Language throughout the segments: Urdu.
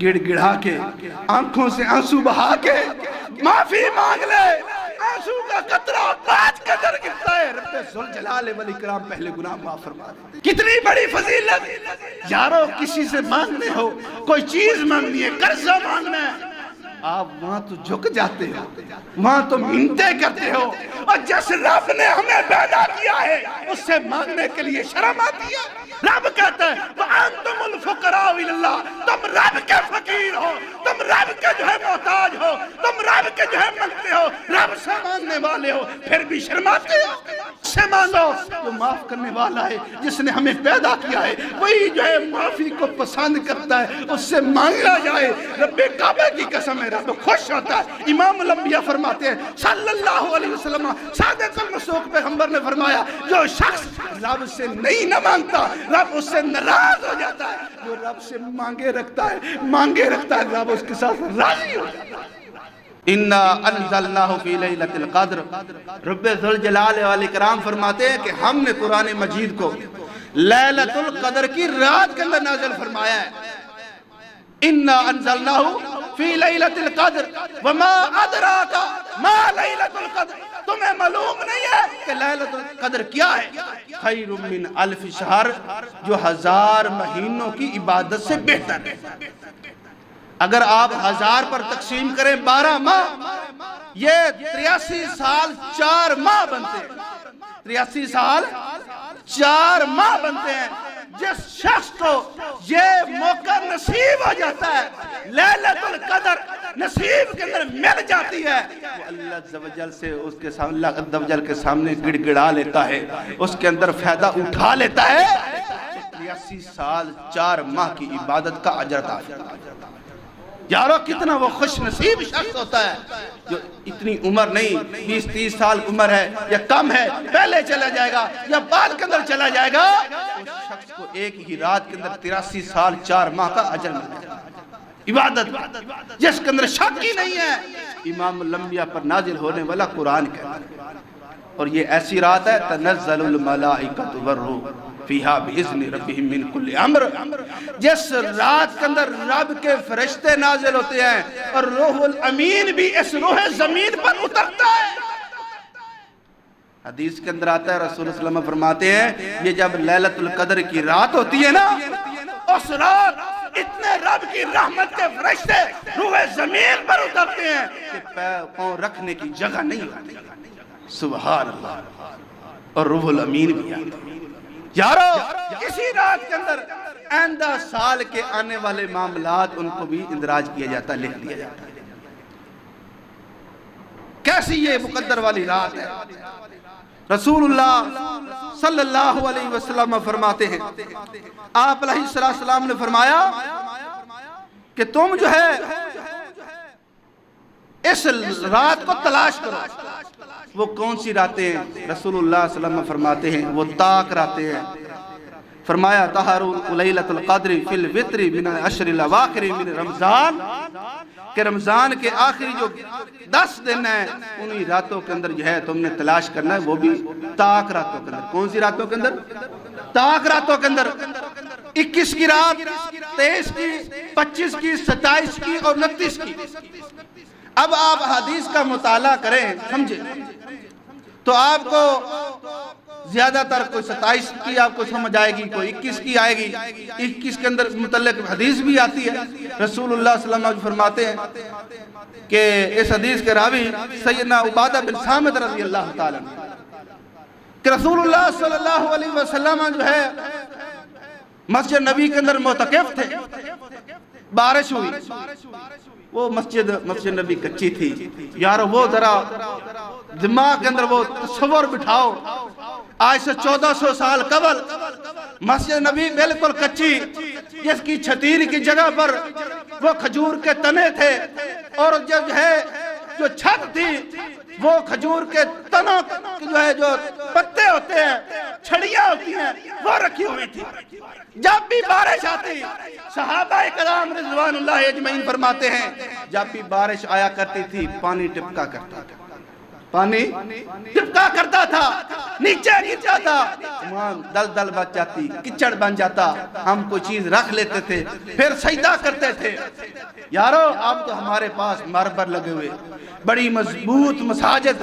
گڑ گڑا کے آنکھوں سے آنسو بہا کے معافی مانگ لے، آنسو کا قطرہ پانچ قدر گرتا ہے، رب ذوالجلال والاکرام پہلے گناہ معاف فرما دیتے۔ کتنی بڑی فضیلت یارو، کسی سے مانگنے ہو، کوئی چیز مانگنی ہے، قرضہ مانگنا ہے، آپ وہاں تو جھک جاتے ہو، وہاں تو منتیں کرتے ہو، اور جس رب نے ہمیں پیدا کیا ہے اس سے مانگنے کے لیے شرم آتی ہے۔ رب کہتا ہے وَأَنْتُمُ الْفُقَرَاءُ إِلَى اللَّهِ، تم رب کے فقیر ہو، تم رب کے جو ہے محتاج ہو، تم رب کے جو ہے مانگتے ہو، رب سے مانگنے والے ہو، پھر بھی شرماتے ہو۔ اس سے مانگو جو معاف کرنے والا ہے، جس نے ہمیں پیدا کیا ہے، وہی جو ہے معافی کو پسند کرتا ہے، اس سے مانگا جائے۔ رب کعبہ کی قسم ہے، رب خوش ہوتا ہے۔ امام الانبیاء فرماتے ہیں صلی اللہ علیہ وسلم، صادق المصدوق پیغمبر نے فرمایا جو شخص رب سے نہیں نہ مانگتا، رب اس سے ناراض ہو جاتا ہے، جو رب سے مانگے رکھتا ہے، مانگے رکھتا ہے، رب اس کے ساتھ راضی ہو جاتا ہے۔ اِنَّا أَنزَلْنَاهُ فِي لَيْلَةِ الْقَدْرِ، رب ذوالجلال والاکرام فرماتے ہیں کہ ہم نے قرآن مجید کو لیلۃ القدر کی رات کے اندر نازل فرمایا ہے۔ اِنَّا أَنزَلْنَاهُ فِي لَيْلَةِ الْقَدْرِ وَمَا أَدْرَاكَ مَا لَيْلَةُ الْقَدْرِ، تمہیں معلوم نہیں ہے کہ لیلۃ القدر کیا ہے؟ خیر من الف شہر، جو 1000 مہینوں کی عبادت سے بہتر ہے۔ اگر آپ 1000 پر تقسیم کریں 12 ماہ، یہ 83 سال 4 ماہ بنتے ہیں، 83 سال 4 ماہ بنتے ہیں۔ جس شخص کو یہ موقع نصیب ہو جاتا ہے، لیلۃ القدر نصیب کے اندر مل جاتی ہے، وہ اللہ عز و جل سے اس کے سامنے، اللہ عز و جل کے سامنے گڑ گڑا لیتا ہے، اس کے اندر فائدہ اٹھا لیتا ہے، 83 سال 4 ماہ کی عبادت کا اجر عطا فرماتا ہے۔ یارو کتنا وہ خوش نصیب شخص ہوتا ہے جو اتنی عمر نہیں، 20-30 سال عمر ہے یا کم ہے، پہلے چلا جائے گا یا بعد کے اندر چلا جائے گا، اس شخص کو ایک ہی رات کے اندر 83 سال 4 ماہ کا اجر ملے گا۔ عبادت جس کے اندر شک ہی نہیں ہے، امام الانبیاء پر نازل ہونے والا قرآن کہتا ہے، اور یہ ایسی رات ہے تنزل الملائکۃ والروح فیہا بإذن ربہم من کل امر، جس رات کے اندر رب کے فرشتے نازل ہوتے ہیں اور روح الامین بھی اس روح زمین پر اترتا ہے۔ حدیث کے اندر آتا ہے، رسول اللہ صلی اللہ علیہ وسلم فرماتے ہیں یہ جب لیلۃ القدر کی رات ہوتی ہے نا، اس رات اتنے رب کی رحمت کے فرشتے روح زمین پر اترتے ہیں کہ پاؤں رکھنے کی جگہ نہیں ہوتی۔ سبحان اللہ، اور روح الامین بھی آتا ہے۔ یارو اسی رات کے اندر آئندہ سال کے آنے والے معاملات ان کو بھی اندراج کیا جاتا ہے، لکھ دیا جاتا ہے۔ کیسی یہ مقدر والی رات ہے؟ رسول اللہ صلی اللہ علیہ وسلم فرماتے ہیں، آپ علیہ السلام نے فرمایا کہ تم جو ہے اس رات کو تلاش کرو۔ وہ کون سی راتیں ہیں؟ رسول اللہ صلی اللہ علیہ وسلم فرماتے ہیں وہ طاق راتیں ہیں۔ فرمایا طہروا لیلۃ القدر فی الوتر من العشر الاواخر من رمضان، کہ رمضان کے آخری جو 10 دن ہیں انہی راتوں کے اندر جو ہے تم نے تلاش کرنا ہے، وہ بھی طاق راتوں کے اندر۔ کون سی راتوں کے اندر؟ طاق راتوں کے اندر، 21 کی رات، 23 کی، 25 کی، 27 کی اور 29 کی۔ اب آپ حدیث کا مطالعہ کریں، سمجھیں تو آپ کو زیادہ تر کوئی 27 کی آپ کو سمجھ آئے گی، کوئی 21 کی آئے گی۔ 21 کے اندر متعلق حدیث بھی آتی ہے، رسول اللہ صلی اللہ علیہ وسلم فرماتے ہیں کہ اس حدیث کے راوی سیدنا عبادہ بن صامت رضی اللہ تعالیٰ کہ رسول اللہ صلی اللہ علیہ وسلم جو ہے مسجد نبی کے اندر معتکف تھے، بارش ہوئی، وہ مسجد نبی کچی تھی۔ یار وہ ذرا دماغ کے اندر وہ تصور بٹھاؤ، آج سے 1400 سال قبل مسجد نبی بالکل کچی، جس کی چھتیر کی جگہ پر وہ کھجور کے تنے تھے، اور جو چھت تھی وہ کھجور کے تنوں جو ہے جو پتے ہوتے ہیں، چھڑیاں ہوتی ہیں، وہ رکھی ہوئی تھی۔ جب بھی بارش آتی، صحابہ کرام رضوان اللہ اجمعین فرماتے ہیں جب بھی بارش آیا کرتی تھی پانی ٹپکا کرتا تھا، پانی ٹپکا کرتا تھا، نیچے گرتا تھا، وہاں دل دل بچ جاتی، کچڑ بن جاتا، ہم کوئی چیز رکھ لیتے تھے، پھر سجدہ کرتے تھے۔ یارو اب تو ہمارے پاس مربر لگے ہوئے، بڑی مضبوط مساجد،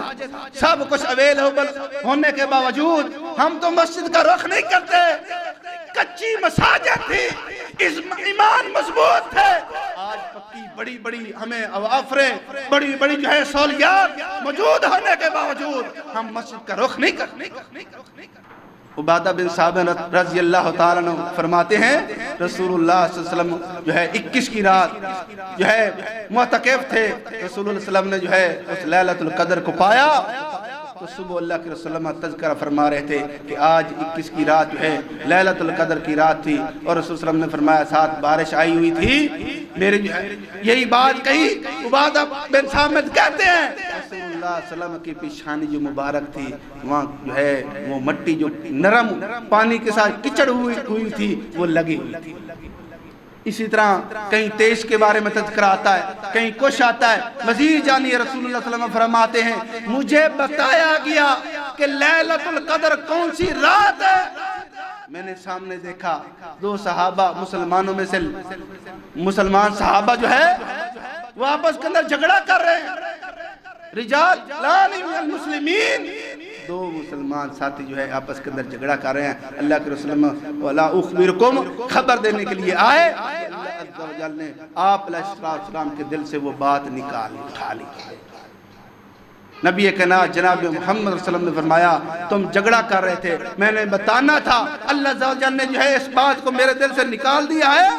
سب کچھ اویلیبل ہونے کے باوجود ہم تو مسجد کا رخ نہیں کرتے۔ کچی مساجد تھی، ایمان مضبوط تھے، آج پکی بڑی بڑی ہمیں اوافریں، بڑی بڑی جو ہے سہولیات موجود ہونے کے باوجود ہم مسجد کا رخ نہیں کرتے۔ عبادہ بن صامت رضی اللہ تعالیٰ عنہ فرماتے ہیں رسول اللہ صلی اللہ علیہ وسلم جو ہے 21 کی رات جو ہے معتکف تھے، رسول اللہ صلی اللہ علیہ وسلم نے جو ہے اس لیلۃ القدر کو پایا تو صبح اللہ کے رسول اللہ تذکرہ فرما رہے تھے کہ آج 21 کی رات جو ہے لیلۃ القدر کی رات تھی، اور رسول صلی اللہ علیہ وسلم نے فرمایا ساتھ بارش آئی ہوئی تھی۔ میرے جو ہے یہی بات کہی عبادہ بن صامت کہتے ہیں رسول اللہ صلی اللہ علیہ وسلم کی پیشانی جو مبارک تھی، وہاں جو ہے وہ مٹی جو نرم پانی کے ساتھ کچڑ ہوئی تھی وہ لگی ہوئی تھی۔ اسی طرح کہیں تیش کے بارے میں تذکرہ آتا ہے، کہیں کچھ آتا ہے۔ مزید جانیے رسول اللہ صلی اللہ علیہ وسلم فرماتے ہیں مجھے بتایا گیا کہ لیلۃ القدر کون سی رات ہے، میں نے سامنے دیکھا دو صحابہ مسلمانوں میں سے مسلمان صحابہ جو ہے وہ آپس کے اندر جھگڑا کر رہے ہیں، رجال لانی من المسلمین، دو مسلمان ساتھی جو ہے آپس کے اندر جھگڑا کر رہے ہیں۔ اللہ کے رسول وَلَا أُخْبِرُكُمْ خبر دینے کے لیے آئے، اللہ عز و جل نے آپ علیہ السلام کے دل سے وہ بات نکال اٹھا لی۔ نبی کائنات جناب محمد صلی اللہ علیہ وسلم نے فرمایا تم جھگڑا کر رہے تھے، میں نے بتانا تھا، اللہ عز و جل نے جو ہے اس بات کو میرے دل سے نکال دیا ہے،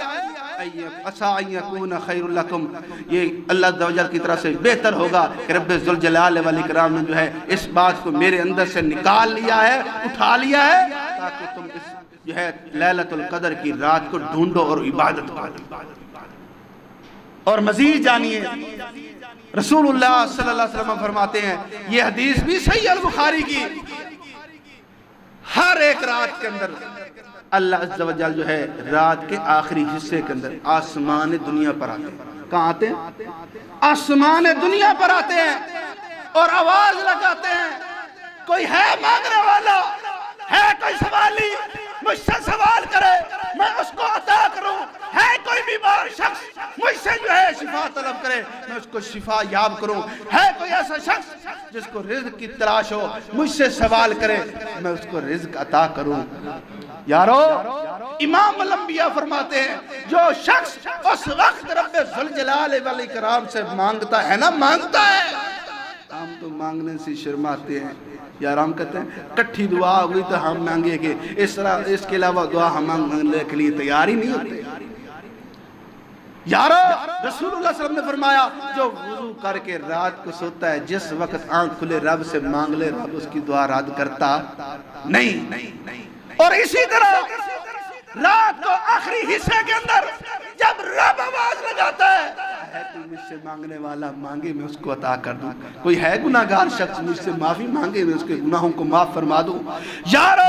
عسیٰ ان یکون خیر لکم، یہ اللہ عز و جل کی طرف سے بہتر ہوگا کہ رب ذوالجلال والاکرام نے جو ہے اس بات کو میرے اندر سے نکال لیا ہے، اٹھا لیا ہے، تاکہ تم اس جو ہے لیلۃ القدر کی رات کو ڈھونڈو اور عبادت کرو۔ اور مزید جانیے رسول اللہ صلی اللہ علیہ وسلم فرماتے ہیں، یہ حدیث بھی صحیح البخاری کی، ہر ایک رات کے اندر اللہ عز و جل جو ہے رات کے آخری حصے کے اندر آسمان دنیا پر آتے ہیں۔ کہاں آتے ہیں؟ آسمان دنیا پر آتے ہیں اور آواز لگاتے ہیں کوئی ہے مانگنے والا، ہے کوئی سوالی، مجھ سے سوال کرے میں اس کو عطا کروں، ہے کوئی بیمار شخص مجھ سے جو ہے شفا طلب کرے میں اس کو شفا یاب کروں، ہے کوئی ایسا شخص جس کو رزق کی تلاش ہو مجھ سے سوال کرے میں اس کو رزق عطا کروں۔ یارو امام الانبیاء فرماتے ہیں جو شخص اس وقت رب ذوالجلال والاکرام سے مانگتا ہے نا، مانگتا ہے، ہم تو مانگنے سے شرماتے ہیں یار، ہم کہتے ہیں کٹھی دعا ہوئی تو ہم مانگے کہ اس طرح اس کے علاوہ دعا ہم مانگنے کے لیے تیار ہی نہیں ہوتے۔ یارو رسول اللہ صلی اللہ علیہ وسلم نے فرمایا جو وضو کر کے رات کو سوتا ہے جس وقت آنکھ کھلے رب سے مانگ لے رب اس کی دعا رد کرتا نہیں۔ اور اسی طرح رات کو آخری حصے کے اندر جب رب آواز لگاتا ہے کوئی مجھ سے مانگنے والا مانگے میں اس کو عطا کر دوں، کوئی ہے گناہگار شخص مجھ سے معافی مانگے میں اس کے گناہوں کو معاف فرما دوں۔ یارو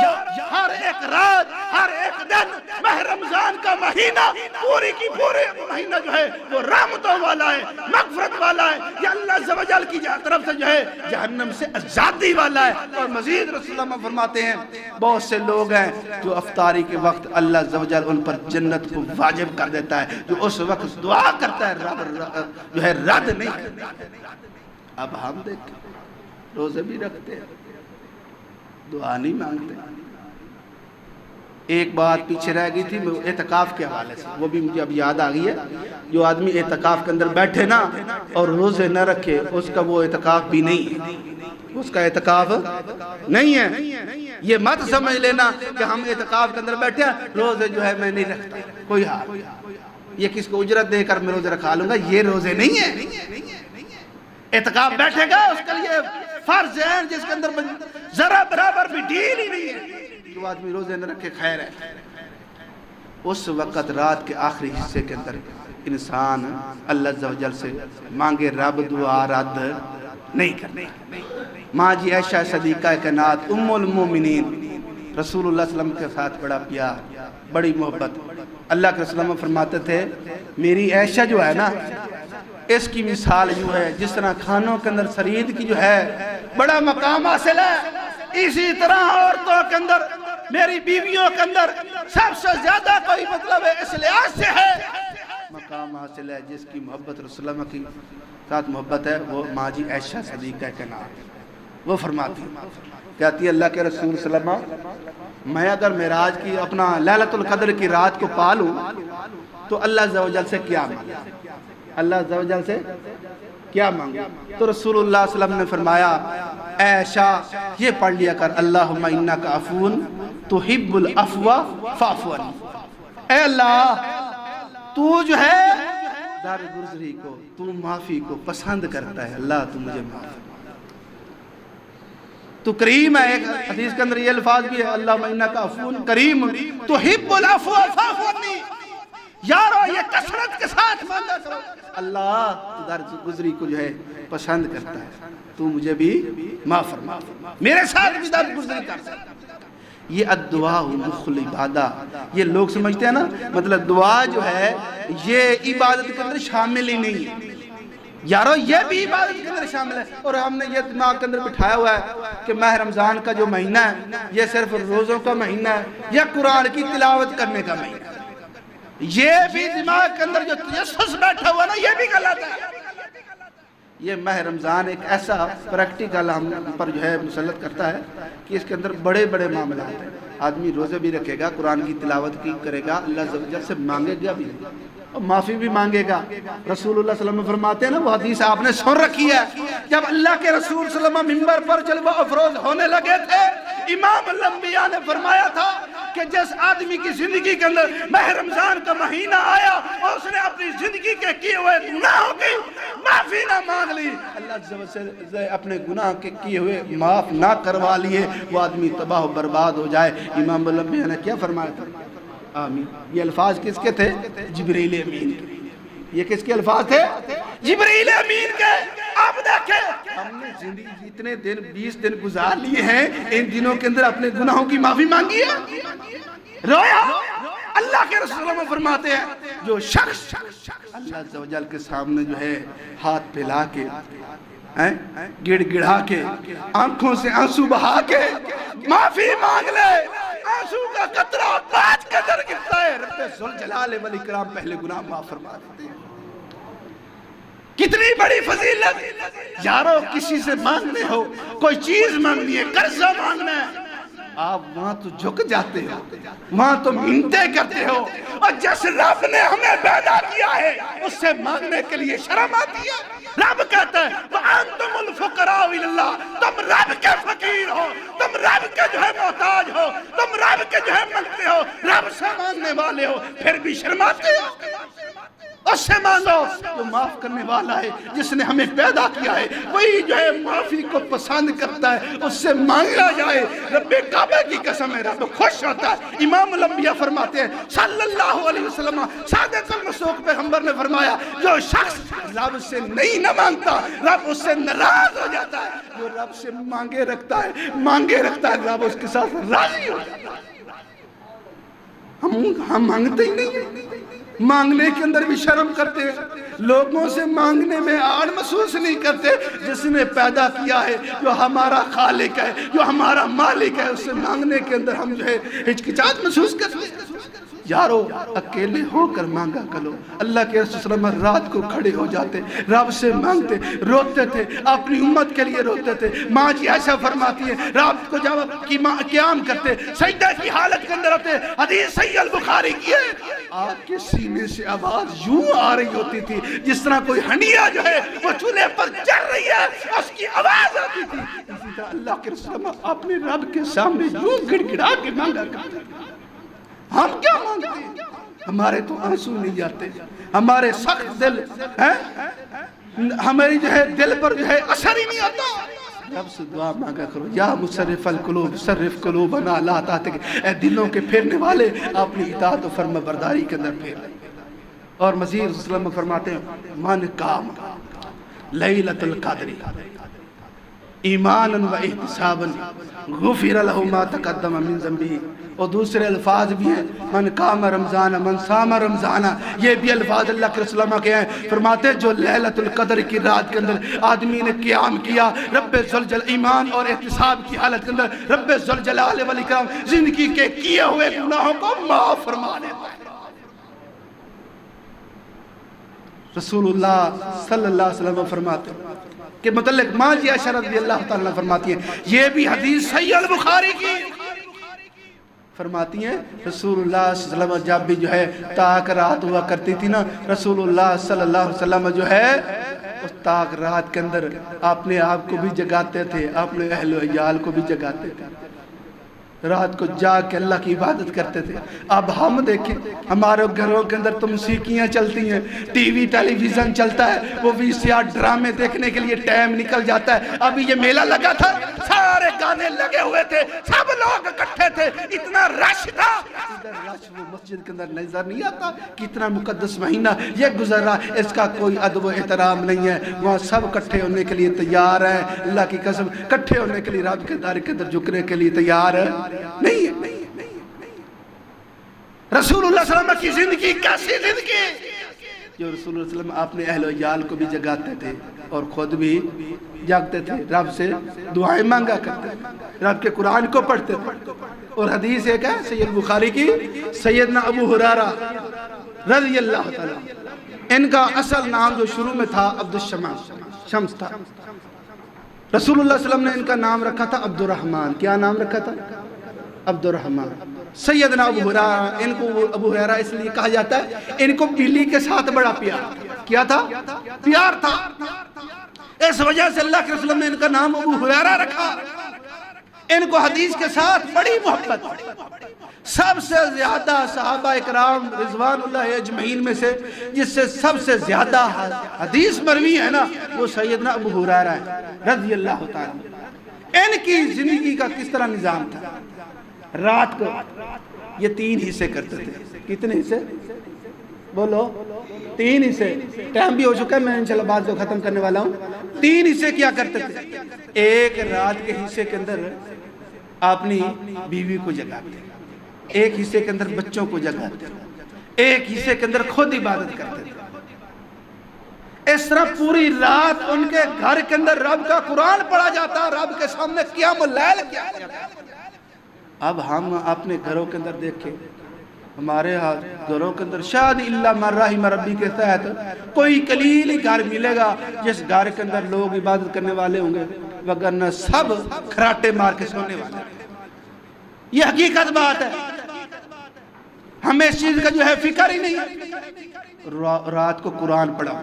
ہر ایک رات ہر ایک دن ماہ رمضان کا مہینہ پوری کی پورے مہینہ جو ہے وہ رحمتوں والا ہے، مغفرت والا ہے، یہ اللہ عز و جل کی طرف سے جو ہے جہنم سے آزادی والا ہے۔ اور مزید رسول اللہ فرماتے ہیں بہت سے لوگ ہیں جو افطاری کے وقت اللہ عز و جل ان پر جنت کو واجب کر دیتا ہے، جو اس وقت دعا کرتا ہے رب جو ہے رد نہیں کرتا۔ اب ہم دیکھیں روزے بھی رکھتے ہیں، دعا نہیں مانگتے۔ ایک بات پیچھے رہ گئی تھی اعتکاف کے حوالے سے، وہ بھی مجھے اب یاد آ گئی ہے۔ جو آدمی اعتکاف کے اندر بیٹھے نا اور روزے نہ رکھے اس کا وہ اعتکاف بھی نہیں ہے، اس کا اعتکاف نہیں ہے۔ یہ مت سمجھ لینا کہ ہم اعتکاف کے اندر بیٹھے ہیں روزے جو ہے میں نہیں رکھتا، کوئی حال یہ کس کو اجرت دے کر میں روزے رکھا لوں گا، یہ روزے نہیں ہیں۔ اعتکاف بیٹھے گا اس کے لیے فرض ہے جس کے اندر ذرا برابر بھی ڈھیل ہی نہیں ہے، جو آدمی روزے نہ رکھے خیر ہے۔ اس وقت رات کے آخری حصے کے اندر انسان اللہ عز و جل سے مانگے رب دعا رد نہیں کرنے۔ ماں جی عائشہ صدیقہ کائنات ام المومنین رسول اللہ صلی اللہ علیہ وسلم کے ساتھ بڑا پیار بڑی محبت، اللہ کے رسول اللہ فرماتے تھے میری عائشہ جو ہے نا اس کی مثال یوں ہے جس طرح کھانوں کے اندر سرید کی جو ہے بڑا مقام حاصل ہے۔ اسی طرح عورتوں کے اندر، میری بیویوں کے اندر سب سے زیادہ کوئی مطلب ہے اس لحاظ سے ہے مقام حاصل ہے جس کی محبت رسول اللہ کی ساتھ محبت ہے، وہ ماں جی عائشہ صدیقہ کے نام۔ وہ فرماتی کہتی ہے اللہ کے رسول صلی اللہ علیہ وسلم میں اگر معراج کی اپنا لیلۃ القدر کی رات کو پالوں تو اللہ عز و جل سے کیا مانگا، اللہ عز و جل سے کیا مانگا؟ تو رسول اللہ صلی اللہ علیہ وسلم نے فرمایا اے عائشہ یہ پڑھ لیا کر اللہم انک عفو تحب العفو فاعف عنی، اے اللہ تو جو ہے درگزری کو، تو معافی کو پسند کرتا ہے، اللہ تو مجھے معاف تو کریم ہے۔ ایک حدیث کے اندر یہ الفاظ بھی ہے اللہم انک عفو کریم تحب العفو فاعف عنی، یارو یہ کثرت کے ساتھ مانگا کرو، اللہ تو درگزری کو جو ہے پسند کرتا ہے، تو مجھے بھی معاف فرما، میرے ساتھ بھی درگزری کر سکتا۔ یہ الدعاء مخ العبادہ، یہ لوگ سمجھتے ہیں نا مطلب دعا جو ہے یہ عبادت کے اندر شامل ہی نہیں ہے، یارو یہ بھی عبادت کے اندر شامل ہے۔ اور ہم نے یہ دماغ کے اندر بٹھایا ہوا ہے کہ ماہ رمضان کا جو مہینہ ہے یہ صرف روزوں کا مہینہ ہے یا قرآن کی تلاوت کرنے کا مہینہ ہے، یہ بھی دماغ کے اندر جو تجسس بیٹھا ہوا نا یہ بھی غلط ہے۔ یہ ماہ رمضان ایک ایسا پریکٹیکل ہم پر جو ہے مسلط کرتا ہے کہ اس کے اندر بڑے بڑے معاملات ہیں، آدمی روزے بھی رکھے گا، قرآن کی تلاوت کی کرے گا، اللہ عز و جل سے مانگے گا بھی اور معافی بھی مانگے گا۔ رسول اللہ صلی اللہ علیہ وسلم فرماتے ہیں نا، وہ حدیث آپ نے سن رکھی ہے، جب اللہ کے رسول صلی اللہ علیہ وسلم ممبر پر جلوہ افروز ہونے لگے تھے، امام الانبیاء نے فرمایا تھا کہ جس آدمی کی زندگی کے اندر ماہ رمضان کا مہینہ آیا اور اس نے اپنی زندگی کے کیے ہوئے گناہوں کی معافی نہ مانگ لی، اللہ عز و جل اپنے گناہ کے کیے ہوئے معاف نہ کروا لیے، وہ آدمی تباہ و برباد ہو جائے۔ امام الانبیاء نے کیا فرمایا تھا؟ آمین۔ یہ الفاظ کس کے تھے؟ جبریل امین کے۔ یہ کس کے الفاظ تھے؟ جبریل امین کے۔ آپ دیکھیں ہم نے زندگی اتنے دن 20 دن گزار لیے ہیں، ان دنوں کے اندر اپنے گناہوں کی معافی مانگی ہے، رویا۔ اللہ کے رسول اللہ فرماتے ہیں جو شخص اللہ عز و جل کے سامنے جو ہے ہاتھ پھیلا کے گڑ گڑا کے آنکھوں سے آنسو بہا کے معافی مانگ لے، آنسو کا قطرہ کاج کے در گرتا ہے، رب ذوالجلال والاکرام پہلے گناہ معاف فرما دیتے ہیں۔ کتنی بڑی فضیلت یارو، کسی سے مانگنے ہو، کوئی چیز مانگنی ہے، قرضہ مانگنا ہے، آپ وہاں تو جھک جاتے ہو، وہاں تو منتیں کرتے ہو، اور جس رب نے ہمیں پیدا کیا ہے اس سے مانگنے کے لیے شرم آتی ہے۔ رب کہتا ہے وَأَنْتُمُ الْفُقَرَاءُ إِلَى اللَّهِ، تم رب کے فقیر ہو، تم رب کے جو ہے محتاج ہو، تم رب کے جو ہے مانگتے ہو، رب سے مانگنے والے ہو، پھر بھی شرماتے ہو۔ اس سے مانگو جو معاف کرنے والا ہے، جس نے ہمیں پیدا کیا ہے، وہی جو ہے معافی کو پسند کرتا ہے، اس سے مانگا جائے۔ رب کعبہ کی قسم ہے، رب خوش ہوتا ہے۔ امام الانبیاء فرماتے ہیں صلی اللہ علیہ وسلم، صادق المصدوق پیغمبر نے فرمایا جو شخص رب سے نہیں نہ مانگتا، رب اس سے ناراض ہو جاتا ہے، جو رب سے مانگے رکھتا ہے رب اس کے ساتھ راضی ہو جاتا ہے۔ ہم مانگتے ہی نہیں ہیں، مانگنے کے اندر بھی شرم کرتے ہیں، لوگوں سے مانگنے میں آڑ محسوس نہیں کرتے۔ جس نے پیدا کیا ہے، جو ہمارا خالق ہے، جو ہمارا مالک ہے، اس سے مانگنے کے اندر ہم جو ہے ہچکچاہٹ محسوس کرتے ہیں۔ یارو اکیلے ہو کر مانگا کرو۔ اللہ کے رسول صلی اللہ علیہ وسلم رات کو کھڑے ہو جاتے، رب سے مانگتے، روتے تھے، اپنی امت کے لیے روتے تھے۔ ماں جی ایسا فرماتی ہے رات کو جب قیام کرتے، سجدہ کی حالت کے اندر ہوتے، حدیث صحیح البخاری کی ہے، آپ کے سینے سے آواز یوں آ رہی ہوتی تھی جس طرح کوئی ہنڈیا جو ہے وہ چولہے پر جل رہی ہے، اس کی آواز آتی تھی۔ اسی طرح اللہ کے رسول اپنے رب کے سامنے یوں گڑ گڑا کے مانگا کرتے۔ ہم کیا مانگتے ہیں؟ ہمارے تو آنسو نہیں جاتے، ہمارے سخت دل ہماری جو ہے دل پر جو ہے اثر ہی نہیں آتا۔ رب سے دعا مانگا کرو یا مصرف القلوب صرف قلوبنا علی طاعتک، اے دلوں کے پھیرنے والے اپنی اطاعت و فرما برداری کے اندر پھیر لیں۔ اور مزید صلی اللہ علیہ وسلم فرماتے ہیں من قام لیلۃ القدر ایمانا و احتسابا غفر لہ ما تقدم من ذنبہ. اور دوسرے الفاظ بھی ہیں من قام رمضان من صام رمضان، یہ بھی الفاظ اللہ کے رسول اللہ کے ہیں. فرماتے جو لیلۃ القدر کی رات کے اندر آدمی نے قیام کیا رب ذوالجلال ایمان اور احتساب کی حالت کے اندر رب ذوالجلال والاکرام زندگی کے کیے ہوئے گناہوں کو معاف فرما دیتا ہے. رسول اللہ صلی اللہ علیہ وسلم فرماتے ہیں کہ متعلق ماجی عائشہ رضی اللہ تعالیٰ فرماتی ہیں، یہ بھی حدیث صحیح البخاری کی، فرماتی ہیں رسول اللہ صلی اللہ علیہ وسلم جب بھی جو ہے تاک رات ہوا کرتی تھی نا، رسول اللہ صلی اللہ علیہ وسلم جو ہے اس تاک رات کے اندر اپنے آپ کو بھی جگاتے تھے، اپنے اہل و عیال کو بھی جگاتے تھے، رات کو جا کے اللہ کی عبادت کرتے تھے. اب ہم دیکھیں ہمارے گھروں کے اندر تو موسیقیاں چلتی ہیں، ٹی وی ٹیلی ویژن چلتا ہے، وہ VCR ڈرامے دیکھنے کے لیے ٹائم نکل جاتا ہے. ابھی یہ میلہ لگا تھا، سارے گانے لگے ہوئے تھے، سب لوگ اکٹھے تھے، اتنا رش تھا، رش وہ مسجد کے اندر نظر نہیں آتا. کتنا مقدس مہینہ یہ گزر رہا، اس کا کوئی ادب و احترام نہیں ہے. وہاں سب اکٹھے ہونے کے لیے تیار ہیں، اللہ کی قسم اکٹھے ہونے کے لیے رب کے دار کے اندر جھکنے کے لیے تیار ہے نہیں ہے. رسول اللہ صلی اللہ علیہ وسلم کی زندگی کیسی زندگی جو رسول اللہ صلی اللہ علیہ وسلم اپنے اہل و عیال کو بھی جگاتے تھے اور خود بھی جاگتے تھے، رب سے دعائیں مانگا کرتے تھے، رب کے قرآن کو پڑھتے تھے. اور حدیث ایک ہے سید بخاری کی، سیدنا ابو ہریرہ رضی اللہ تعالیٰ، ان کا اصل نام جو شروع میں تھا عبد الشمس تھا، رسول اللہ صلی اللہ علیہ وسلم نے ان کا نام رکھا تھا عبد الرحمن. کیا نام رکھا تھا؟ عبد الرحمن. سیدنا ابو ہریرہ، ان کو ابو ہریرہ اس لیے کہا جاتا ہے ان کو بلی کے ساتھ بڑا پیار کیا تھا، پیار تھا، اس وجہ سے اللہ کے رسول نے ان کا نام ابو ہریرہ رکھا. ان کو حدیث کے ساتھ بڑی محبت. سب سے زیادہ صحابہ اکرام رضوان اللہ اجمعین میں سے جس سے سب سے زیادہ حدیث مروی ہے نا وہ سیدنا ابو ہریرہ ہے رضی اللہ تعالی. ان کی زندگی کا کس طرح نظام تھا؟ رات کو یہ 3 حصے کرتے تھے. کتنے حصے؟ بولو 3 حصے. ٹائم بھی ہو چکا ہے، میں انشاءاللہ بات کو ختم کرنے والا ہوں. 3 حصے کیا کرتے تھے؟ ایک رات کے حصے کے اندر اپنی بیوی کو جگاتے، ایک حصے کے اندر بچوں کو جگاتے، ایک حصے کے اندر خود عبادت کرتے تھے. اس طرح پوری رات ان کے گھر کے اندر رب کا قرآن پڑھا جاتا، رب کے سامنے قیام اللیل کیا جاتا. اب ہم اپنے گھروں کے اندر دیکھیں، ہمارے گھروں کے اندر شاید اللہ من رحم ربی کے تحت کوئی قلیل ہی گھر ملے گا جس گھر کے اندر لوگ عبادت کرنے والے ہوں گے، وگرنہ سب کھراٹے مار کے سونے والے. یہ حقیقت بات ہے، ہمیں اس چیز کا جو ہے فکر ہی نہیں. رات کو قرآن پڑھا.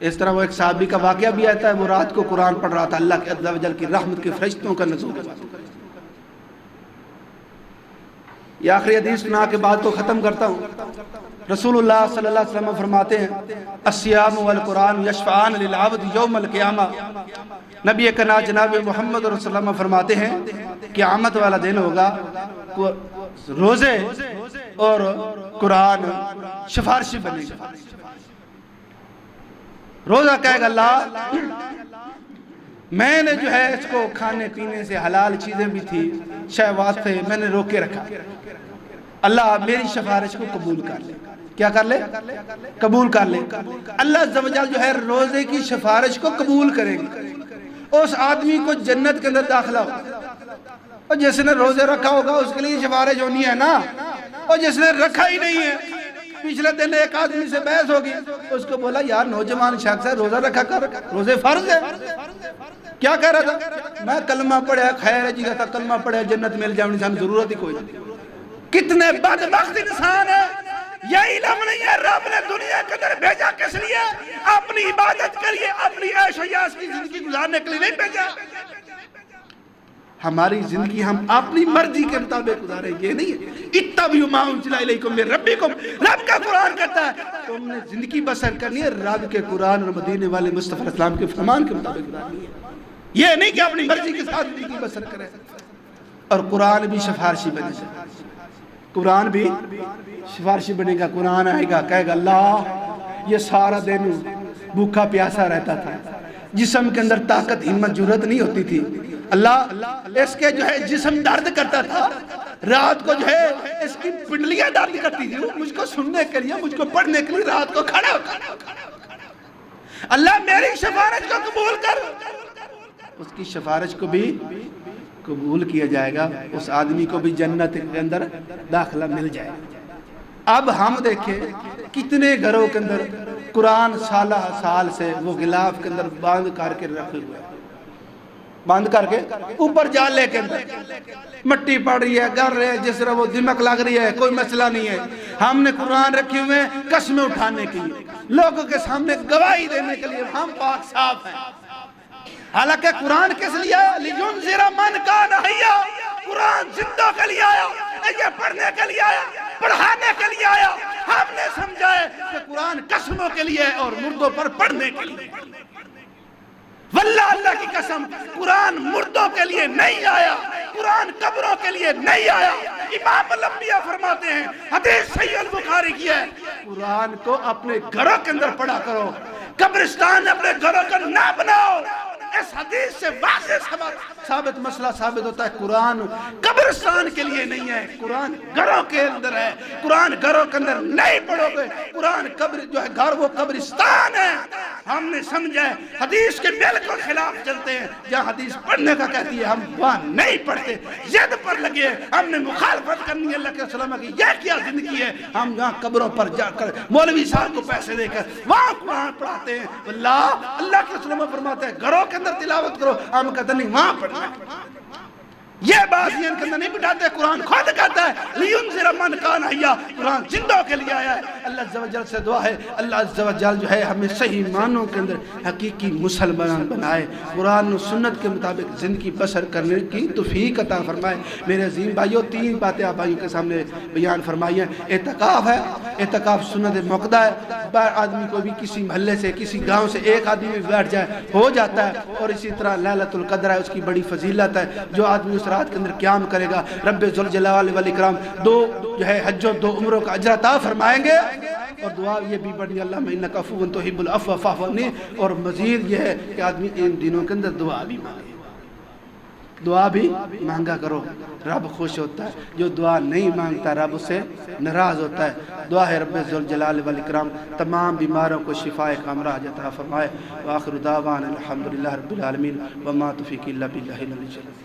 اس طرح وہ ایک صحابی کا واقعہ بھی آتا ہے، وہ رات کو قرآن پڑھ رہا تھا، اللہ کے عز و جل کی رحمت کے فرشتوں کا نزول ہوا. یہ آخری حدیث سنا کے بعد کو ختم کرتا ہوں. رسول اللہ صلی اللہ علیہ وسلم فرماتے ہیں الصیام والقرآن یشفعان للعبد یوم القیامہ. نبی کنا جناب محمد رسول اللہ فرماتے ہیں قیامت والا دن ہوگا، روزے اور قرآن سفارشی بنے گا. روزہ کہے گا اللہ میں نے جو ہے اس کو کھانے پینے سے حلال چیزیں بھی تھی، شہوات سے میں نے روکے رکھا، اللہ میری سفارش کو قبول کر لے. کیا کر لے؟ قبول کر لے. اللہ عز و جل جو ہے روزے کی سفارش کو قبول کریں گے، اس آدمی کو جنت کے اندر داخلہ ہوگا. اور جس نے روزے رکھا ہوگا اس کے لیے سفارش ہونی ہے نا، اور جس نے رکھا ہی نہیں ہے، پچھلے دن ایک آدمی سے بحث ہوگی، اس کو بولا یار نوجوان شخص ہے روزہ رکھا کر، روزے فرض ہے. کیا کہہ رہا تھا؟ میں کلمہ پڑھا خیر ہے جی تھا، کلمہ پڑھا جنت مل جائے، انسان ضرورت ہی کوئی نہیں. کتنے بدبخت انسان ہے، یہ علم نہیں ہے رب نے دنیا کے اندر بھیجا کس لیے؟ اپنی عبادت کے لیے، اپنی عیش و عیاش کی زندگی گزارنے کے لیے نہیں بھیجا. ہماری زندگی ہم اپنی مرضی کے مطابق گزاریں، یہ نہیں ہے اتبعوا ما انزل الیکم من ربکم. رب کا قرآن کہتا ہے تم نے زندگی بسر کرنی ہے رب کے قرآن اور مدینے والے مصطفیٰ اسلام کے فرمان کے مطابق گزارنی ہے، یہ نہیں کہ اپنی مرضی کے ساتھ زندگی بسر کرے. اور قرآن بھی سفارشی بنے گا، قرآن بھی سفارشی بنے گا. قرآن آئے گا کہے گا اللہ یہ سارا دن بھوکا پیاسا رہتا تھا، جسم کے اندر طاقت ہمت جرت نہیں ہوتی تھی. اللہ اس کے جو ہے جسم درد کرتا تھا, رات کو جو ہے اس کی پنڈلیاں درد کرتی تھی, مجھ کو سننے کے لیے, مجھ کو پڑھنے کے لیے رات کو کھڑا ہوتا. اللہ میری سفارش کو قبول کر. اس کی سفارش کو بھی قبول کیا جائے گا, اس آدمی کو بھی جنت کے اندر داخلہ مل جائے گا. اب ہم دیکھیں کتنے گھروں کے اندر قرآن سالہ سال سے وہ غلاف کے اندر باندھ کر کے رکھے ہوئے, باندھ کر کے اوپر جالے کے اندر مٹی پڑ رہی ہے, گر رہے ہیں, جس طرح وہ دمک لگ رہی ہے, کوئی مسئلہ نہیں ہے. ہم نے قرآن رکھے ہوئے قسمیں اٹھانے کے لیے, لوگوں کے سامنے گواہی دینے کے لیے ہم پاک صاف ہیں. حالانکہ قرآن کس لیے آیا؟ لِيُنذِرَ مَنْ كَانَ حَيًّا. قرآن زندوں کے لیے آیا, یہ پڑھنے کے لیے آیا, پڑھانے کے لیے آیا. ہم نے سمجھا ہے کہ قرآن قسموں کے لیے اور مردوں پر پڑھنے کے لیے. واللہ اللہ کی قسم, قرآن مردوں کے لیے نہیں آیا, قرآن قبروں کے لیے نہیں آیا. امام الانبیاء فرماتے ہیں, حدیث صحیح البخاری کی ہے, قرآن کو اپنے گھروں کے اندر پڑھا کرو, قبرستان اپنے گھروں کا نہ بناؤ. اس حدیث سے واضح ثابت مسئلہ ثابت ہوتا ہے قرآن قبرستان کے لیے نہیں ہے, قرآن گھروں کے اندر ہے. قرآن گھروں کے اندر نہیں پڑھو گے, قرآن قبر جو ہے گھر وہ قبرستان ہے. ہم نے سمجھا ہے حدیث کے بالکل خلاف چلتے ہیں, جہاں حدیث پڑھنے کا کہتی ہے ہم وہاں نہیں پڑھتے. ضد پر لگے, ہم نے مخالفت کرنی ہے اللہ کے رسول کی, یہ کیا زندگی ہے. ہم یہاں قبروں پر جا کر مولوی صاحب کو پیسے دے کر وہاں قرآن پڑھاتے ہیں. اللہ کے رسول فرماتے ہیں گھروں کے اندر تلاوت کرو, ہم کہتے نہیں وہاں پڑھنا. یہ بات یہ ان کے اندر نہیں بٹھاتے. قرآن خود کہتا ہے لِيُنذِرَ مَنْ كَانَ حَيًّا, قرآن زندوں کے لیے آیا ہے. اللہ عز و جل سے دعا ہے, اللہ عز و جل جو ہے ہمیں صحیح معنوں کے اندر حقیقی مسلمان بنائے, قرآن و سنت کے مطابق زندگی بسر کرنے کی توفیق عطا فرمائے. میرے عظیم بھائیوں, 3 باتیں آپ بھائیوں کے سامنے بیان فرمائی ہیں. اعتکاف ہے, اعتکاف سنت موقدہ ہے. آدمی کو بھی کسی محلے سے کسی گاؤں سے ایک آدمی بھی بیٹھ جائے ہو جاتا ہے. اور اسی طرح لیلۃ القدر ہے, اس کی بڑی فضیلت ہے. جو آدمی اس رات کے اندر قیام کرے گا رب ذوالجلال والاکرام 2 جو ہے حج و 2 عمروں کا اجر عطا فرمائیں گے. اور دعا یہ بھی بڑی, اللہم انک عفو تحب العفو فاعف عنی. اور مزید یہ ہے کہ آدمی ان دنوں کے اندر دعا بھی مانگے, دعا بھی مانگا کرو, رب خوش ہوتا ہے. جو دعا نہیں مانگتا رب اسے ناراض ہوتا ہے. دعا ہے رب ذوالجلال والاکرام تمام بیماروں کو شفاء کاملہ عطا فرمائے. وآخر دعوانا الحمدللہ رب العالمین وما توفیقی الا باللہ العلی العظیم.